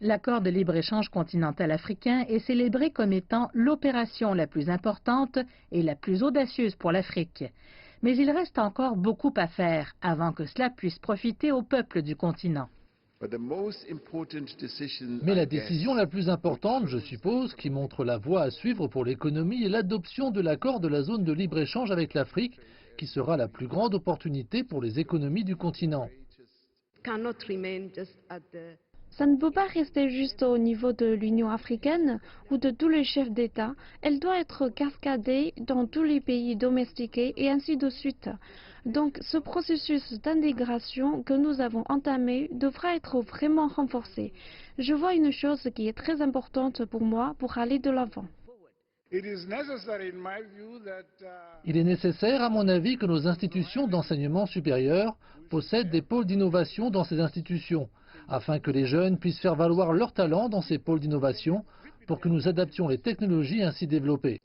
L'accord de libre-échange continental africain est célébré comme étant l'opération la plus importante et la plus audacieuse pour l'Afrique. Mais il reste encore beaucoup à faire avant que cela puisse profiter aux peuples du continent. Mais la décision la plus importante, je suppose, qui montre la voie à suivre pour l'économie est l'adoption de l'accord de la zone de libre-échange avec l'Afrique, qui sera la plus grande opportunité pour les économies du continent. Ça ne peut pas rester juste au niveau de l'Union africaine ou de tous les chefs d'État. Elle doit être cascadée dans tous les pays domestiqués et ainsi de suite. Donc ce processus d'intégration que nous avons entamé devra être vraiment renforcé. Je vois une chose qui est très importante pour moi pour aller de l'avant. Il est nécessaire, à mon avis, que nos institutions d'enseignement supérieur possèdent des pôles d'innovation dans ces institutions, afin que les jeunes puissent faire valoir leurs talents dans ces pôles d'innovation pour que nous adaptions les technologies ainsi développées.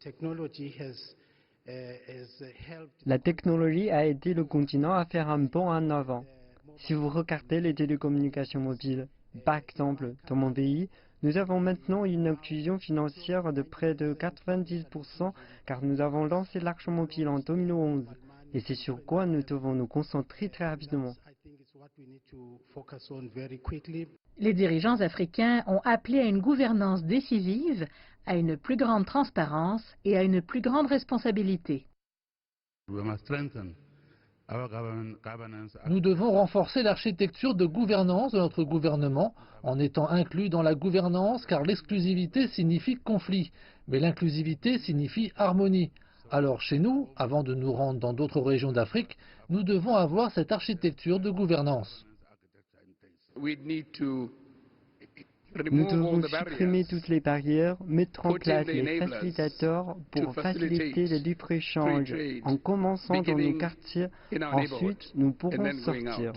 La technologie a aidé le continent à faire un bond en avant. Si vous regardez les télécommunications mobiles, par exemple, dans mon pays, nous avons maintenant une inclusion financière de près de 90% car nous avons lancé l'argent mobile en 2011. Et c'est sur quoi nous devons nous concentrer très rapidement. Les dirigeants africains ont appelé à une gouvernance décisive, à une plus grande transparence et à une plus grande responsabilité. Nous devons renforcer l'architecture de gouvernance de notre gouvernement en étant inclus dans la gouvernance car l'exclusivité signifie conflit, mais l'inclusivité signifie harmonie. Alors chez nous, avant de nous rendre dans d'autres régions d'Afrique, nous devons avoir cette architecture de gouvernance. Nous devons supprimer toutes les barrières, mettre en place les facilitateurs pour faciliter le libre-échange. En commençant dans nos quartiers, ensuite nous pourrons sortir.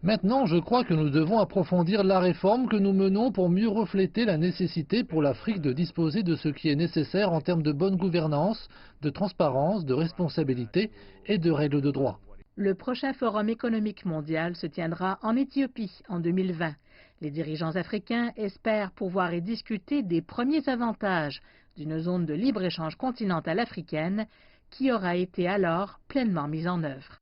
Maintenant, je crois que nous devons approfondir la réforme que nous menons pour mieux refléter la nécessité pour l'Afrique de disposer de ce qui est nécessaire en termes de bonne gouvernance, de transparence, de responsabilité et de règles de droit. Le prochain Forum économique mondial se tiendra en Éthiopie en 2020. Les dirigeants africains espèrent pouvoir y discuter des premiers avantages d'une zone de libre-échange continentale africaine qui aura été alors pleinement mise en œuvre.